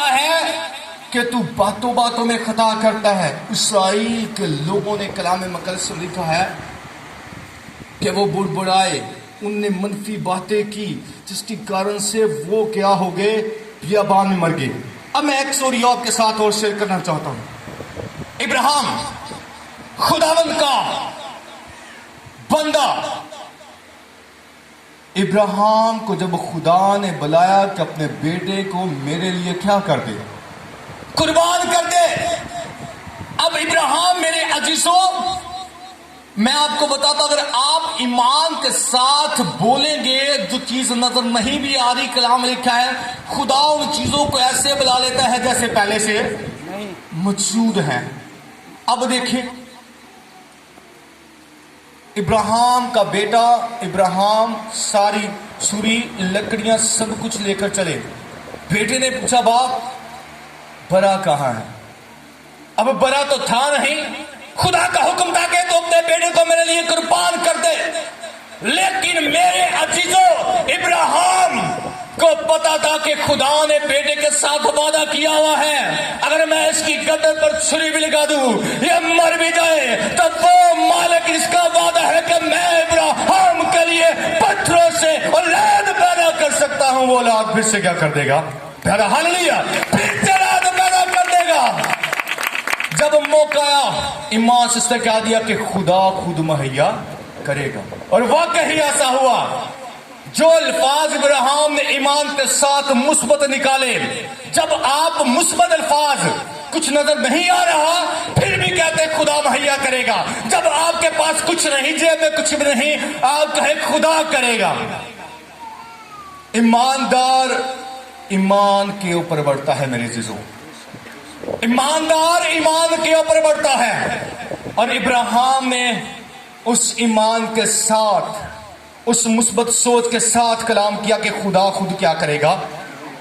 ہے کہ تو باتوں باتوں میں خطا کرتا ہے. اسرائیل کے لوگوں نے کلام مقدس میں لکھا ہے کہ وہ بڑبڑائے، ان نے منفی باتیں کی جس کے کارن سے وہ کیا ہو گئے، بیابان میں مر گئے. اب میں ایک اسٹوری آپ کے ساتھ اور شیئر کرنا چاہتا ہوں. ابراہیم خداوند کا بندہ، ابراہیم کو جب خدا نے بلایا کہ اپنے بیٹے کو میرے لیے کیا کر دے، قربان کر دے. اب ابراہیم میرے عزیزوں، میں آپ کو بتاتا ہوں، اگر آپ ایمان کے ساتھ بولیں گے جو چیز نظر نہیں بھی آ رہی، کلام لکھا ہے خدا ان چیزوں کو ایسے بلا لیتا ہے جیسے پہلے سے موجود ہیں. اب دیکھیں ابراہیم کا بیٹا ابراہیم سوری لکڑیاں سب کچھ لے کر چلے. بیٹے نے پوچھا باپ برا کہاں ہے؟ اب برا تو تھا نہیں، خدا کا حکم تھا کہ تو اپنے بیٹے کو میرے لیے قربان کر دے. لیکن میرے عزیزوں، ابراہیم کو پتا تھا کہ خدا نے بیٹے کے ساتھ وعدہ کیا ہوا ہے، اگر میں اس کی گردن پر چھری بھی لگا دوں یا مر بھی جائے تو وہ مالک اس کا وعدہ ہے کہ میں ابراہیم کے لیے پتھروں سے اولاد پیدا کر سکتا ہوں. وہ اولاد پھر سے کیا کر دے گا؟ پیدا، ہاللیلویا، پھر سے اولاد پیدا کر دے گا. جب موقع آیا ایمان سے اس نے کہا دیا کہ خدا خود مہیا کرے گا، اور واقعی ایسا ہوا. جو الفاظ ابراہیم نے ایمان کے ساتھ مثبت نکالے، جب آپ مثبت الفاظ کچھ نظر نہیں آ رہا پھر بھی کہتے خدا مہیا کرے گا. جب آپ کے پاس کچھ نہیں، جیب میں کچھ بھی نہیں، آپ کہے خدا کرے گا. ایماندار ایمان کے اوپر بڑھتا ہے میرے عزیزوں، ایماندار ایمان کے اوپر بڑھتا ہے. اور ابراہیم نے اس ایمان کے ساتھ، اس مثبت سوچ کے ساتھ کلام کیا کہ خدا خود کیا کرے گا؟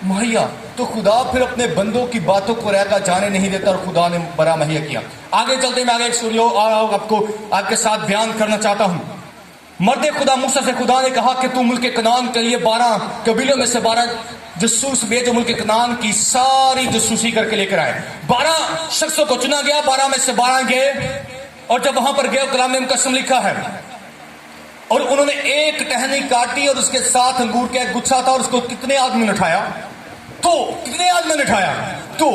مہیا. تو خدا پھر اپنے بندوں کی باتوں کو رہ جانے نہیں دیتا، اور خدا نے بڑا مہیا کیا. آگے چلتے میں آگے ایک سٹوری آپ کے ساتھ بیان کرنا چاہتا ہوں. مرد خدا موسیٰ سے خدا نے کہا کہ تو ملک کنعان کے لیے 12 قبیلوں میں سے 12 جاسوس بھیج جو ملک کنعان کی ساری جاسوسی کر کے لے کر آئے. 12 شخصوں کو چنا گیا، 12 میں سے 12 گئے، اور جب وہاں پر گئے کلام میں مقدس لکھا ہے اور انہوں نے ایک ٹہنی کاٹی اور اس کے ساتھ انگور کا ایک گچھا تھا، اور اس کو کتنے آدمی نے اٹھایا؟ تو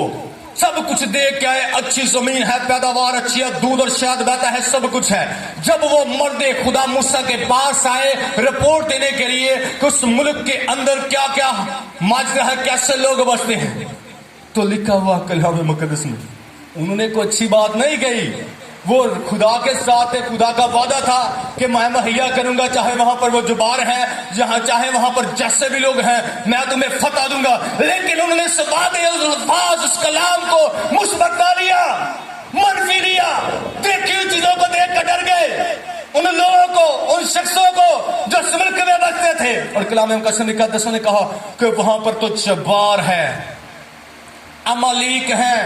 سب کچھ دیکھ کے آئے، اچھی زمین ہے، پیداوار اچھی ہے، دودھ اور شہد بہتا ہے، سب کچھ ہے. جب وہ مرد خدا موسیٰ کے پاس آئے رپورٹ دینے کے لیے کہ اس ملک کے اندر کیا کیا ماجرا ہے، کیسے لوگ بستے ہیں، تو لکھا ہوا کلام مقدس میں انہوں نے کوئی اچھی بات نہیں کہی. وہ خدا کے ساتھ ہے، خدا کا وعدہ تھا کہ میں مہیا کروں گا، چاہے وہاں پر وہ جبار ہیں، جہاں چاہے وہاں پر جیسے بھی لوگ ہیں، میں تمہیں فتح دوں گا. لیکن انہوں نے اس بات، اس الفاظ، اس کلام کو مثبت نہ لیا، منفی لیا. دیکھی چیزوں کو دیکھ کر ڈر گئے، ان لوگوں کو، ان شخصوں کو جو اس ملک میں بستے تھے. اور کلام مقدس نے کہا کہ وہاں پر تو جبار ہے، عمالیق ہیں،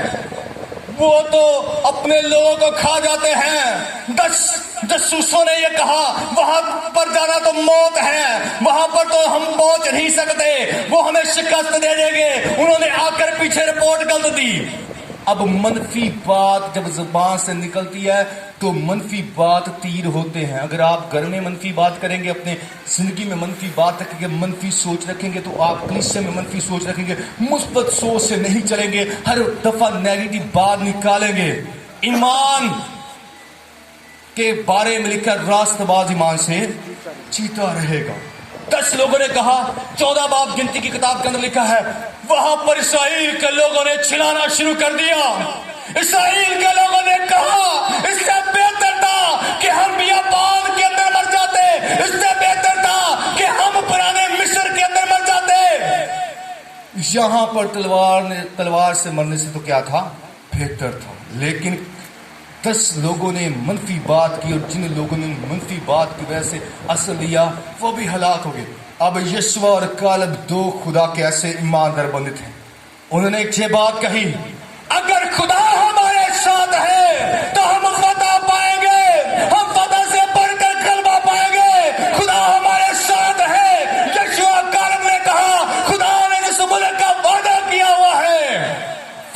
وہ تو اپنے لوگوں کو کھا جاتے ہیں. 10 جاسوسوں نے یہ کہا وہاں پر جانا تو موت ہے، وہاں پر تو ہم پہنچ نہیں سکتے، وہ ہمیں شکست دے دیں گے. انہوں نے آ کر پیچھے رپورٹ غلط دی. اب منفی بات جب زبان سے نکلتی ہے تو منفی بات تیر ہوتے ہیں. اگر آپ گھر میں منفی بات کریں گے، اپنے زندگی میں منفی بات رکھیں گے، منفی سوچ رکھیں گے، تو آپ کلیسے میں منفی سوچ رکھیں گے، مثبت سوچ سے نہیں چلیں گے، ہر دفعہ نیگیٹو بات نکالیں گے. ایمان کے بارے میں لکھا راست باز ایمان سے جیتا رہے گا. 10 لوگوں نے کہا، 14 باب گنتی کی کتاب کے اندر لکھا ہے وہاں پر اسرائیل کے لوگوں نے چلانا شروع کر دیا. اسرائیل کے لوگوں نے کہا اس سے بہتر تھا کہ ہم بیابان کے اندر مر جاتے، اس سے بہتر تھا کہ ہم پرانے مصر کے اندر مر جاتے. یہاں پر تلوار سے مرنے سے تو کیا تھا؟ بہتر تھا. لیکن 10 لوگوں نے منفی بات کی، اور جن لوگوں نے منفی بات کی وجہ سے اثر لیا وہ بھی ہلاک ہو گئے. اب یشوع اور کالب 2 خدا کے ایسے ایماندار بندے تھے. انہوں نے ایک بات کہی، اگر خدا ہمارے ساتھ ہے تو ہم فتح پائیں گے، ہم فتح سے بڑھ کر غلبہ پائیں گے. خدا ہمارے ساتھ ہے. یشوع اور کالب نے کہا خدا نے جس ملک کا وعدہ کیا ہوا ہے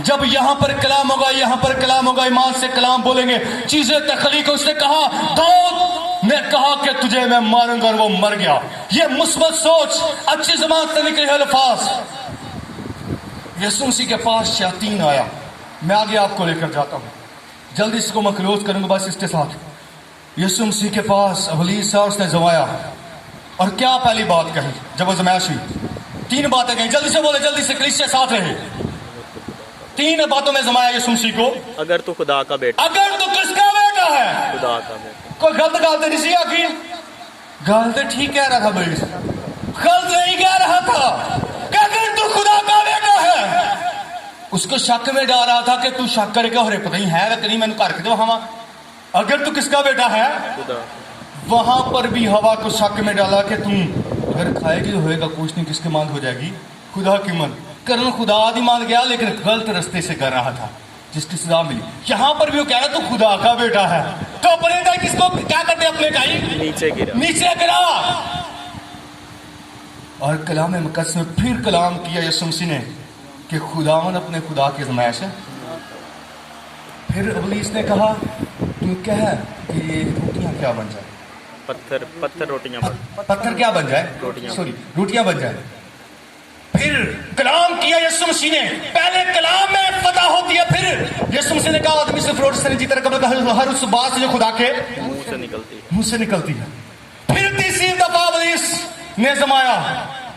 جب یہاں پر کلام ہوگا، یہاں پر کلام ہوگا، ایمان سے کلام بولیں گے، چیزیں تخلیق. اس نے کہا داؤد نے کہا کہ تجھے میں ماروں گا، اور وہ مر گیا. یہ مثبت سوچ، اچھی زبان سے نکلے الفاظ. یسوع مسیح کے پاس شیاطین آیا. میں آگے آپ کو لے کر جاتا ہوں، جلدی اس کو میں کلوز کروں گا بس اس کے ساتھ. یسوع مسیح کے پاس ابلیس آیا، اس نے زمایا. اور کیا پہلی بات کہی جب وہ زمائش ہوئی؟ 3 باتیں کہیں. جلدی سے بولے، جلدی سے، کلیسیا ساتھ رہے. 3 باتوں میں زمایا یسوع مسیح کو. اگر تو خدا کا بیٹا، اگر تو کس کا بیٹا ہے؟ خدا کا بیٹا. کوئی غلط غلط نہیں سیا کی، غلط ٹھیک کہہ رہا تھا بھائی، غلط نہیں کہہ رہا تھا کہ اگر تو خدا کا بیٹا ہے. اس کو شک میں ڈال رہا تھا کہ تو شک کرے گا، اور پتہ نہیں ہے کہ نہیں، میں نے کر کے دو ہوا. اگر تو کس کا بیٹا ہے، خدا. وہاں پر بھی ہوا کو شک میں ڈالا کہ تم اگر کھائے گی تو ہوئے گا کچھ نہیں، کس کی مانگ ہو جائے گی؟ خدا کی مانگ. کرن خدا دی مان گیا، لیکن غلط رستے سے کر رہا تھا جس کی سزا ملی. یہاں پر بھی وہ کہہ رہا تو خدا کا بیٹا ہے، تو اپنے کس کو کیا کرتے اپنے کا ہی نیچے گرا. نیچے گرا. اور کلام مقدس میں پھر کلام کیا یسوع مسیح نے کہ خداوند اپنے خدا کی آزمائش ہے. پھر ابلیس نے کہا تو کیا ہے کہ یہ روٹیاں کیا بن جائے؟ پتھر روٹیاں بن. پتھر کیا بن جائے؟ روٹیاں بن جائے. پھر کلام کیا یسوع مسیح نے. پہلے کلام میں فتح ہوتی ہے، پھر یسوع مسیح نے کہا آدمی صرف روٹی سے نہیں جیتا، قبل کا ہر اس بات سے جو خدا کے منہ سے نکلتی ہے. پھر تیسری دفعہ ابلیس نے زمایا،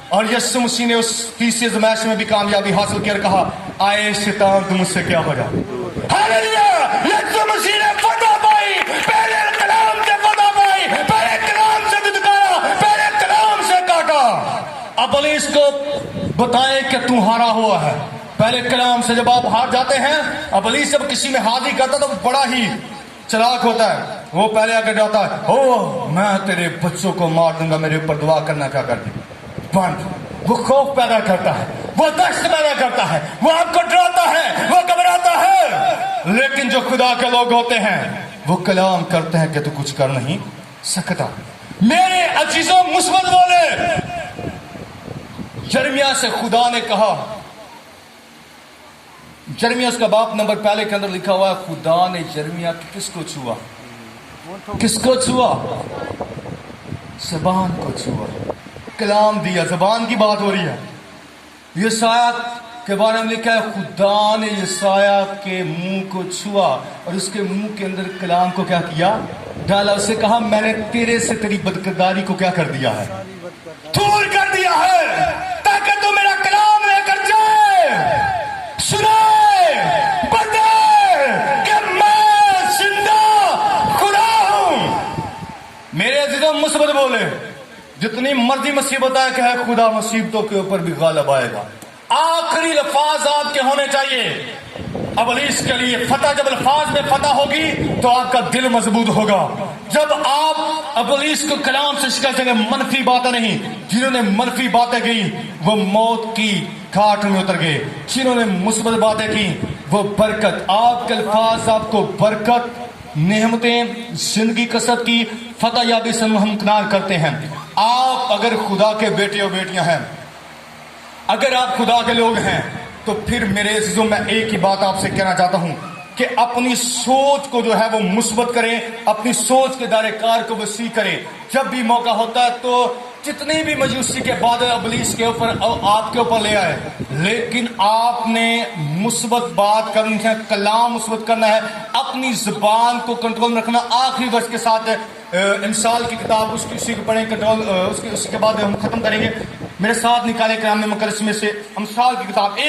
اور یسوع مسیح نے اس تیسری آزمائش میں بھی کامیابی حاصل کی اور کہا آئے شیطان تم مجھ سے کیا ہو جا. ہاللیلویا! یسوع مسیح نے فتح پائی. پہلے کلام سے فتح پائی، پہلے کلام سے دھتکایا، پہلے کلام سے کاٹا. اب ابلیس کو بتائیں کہ تم ہارا ہوا ہے. پہلے کلام سے جب آپ ہار جاتے ہیں، ابلیس جب کسی میں حاضری کرتا تو بڑا ہی چلاک ہوتا ہے. وہ پہلے آ کے جاتا ہے، او میں تیرے بچوں کو مار دوں گا، میرے اوپر دعا کرنا کیا کر دیں بند. وہ خوف پیدا کرتا ہے، وہ دہشت پیدا کرتا ہے، وہ آپ کو ڈراتا ہے، وہ گھبراتا ہے. لیکن جو خدا کے لوگ ہوتے ہیں وہ کلام کرتے ہیں کہ تو کچھ کر نہیں سکتا. میرے عزیزوں مثبت بولے. جرمیہ سے خدا نے کہا، جرمیہ اس کا باب نمبر پہلے کے اندر لکھا ہوا ہے، خدا نے جرمیہ کس کو چھوا؟ کس کو چھوا؟ زبان کو چھوا. کلام دیا، زبان کی بات ہو رہی ہے. یسایہ کے بارے میں لکھا ہے خدا نے یسایہ کے منہ کو چھوا اور اس کے منہ کے اندر کلام کو کیا کیا؟ ڈالا. اسے کہا میں نے تیرے سے تیری بدکرداری کو کیا کر دیا ہے؟ دور کر دیا ہے، تاکہ تو میرا کلام لے کر جائے، سنائے، بتائے کہ میں زندہ خدا ہوں. میرے عزیزوں مثبت بولے. جتنی مرضی مصیبت آئے کہ ہے خدا مصیبتوں کے اوپر بھی غالب آئے گا. آخری الفاظ آپ کے ہونے چاہیے ابلیس کے لیے فتح. جب الفاظ میں فتح ہوگی تو آپ کا دل مضبوط ہوگا. جب آپ ابلیس کو کلام سے شکست دیں گے، منفی باتیں نہیں. جنہوں نے منفی باتیں کی وہ موت کی کھاٹ میں اتر گئے، جنہوں نے مثبت باتیں کی وہ برکت. آپ کے الفاظ آپ کو برکت، نعمتیں، زندگی کثرت کی فتح یابی سے ہمکنار کرتے ہیں. آپ اگر خدا کے بیٹے اور بیٹیاں ہیں، اگر آپ خدا کے لوگ ہیں، تو پھر میرے عزیزوں میں ایک ہی بات آپ سے کہنا چاہتا ہوں کہ اپنی سوچ کو جو ہے وہ مثبت کریں، اپنی سوچ کے دائرہ کار کو وسیع کریں. جب بھی موقع ہوتا ہے تو جتنی بھی مجوسی کے بعد ابلیس کے اوپر آپ کے اوپر لے آئے، لیکن آپ نے مثبت بات کرنی ہے، کلام مثبت کرنا ہے، اپنی زبان کو کنٹرول میں رکھنا. آخری ورس کے ساتھ امثال کی کتاب اسی کو پڑھیں، کنٹرول اس کے بعد ہم ختم کریں گے. میرے ساتھ نکالے کلام مقدس میں سے امثال کی کتاب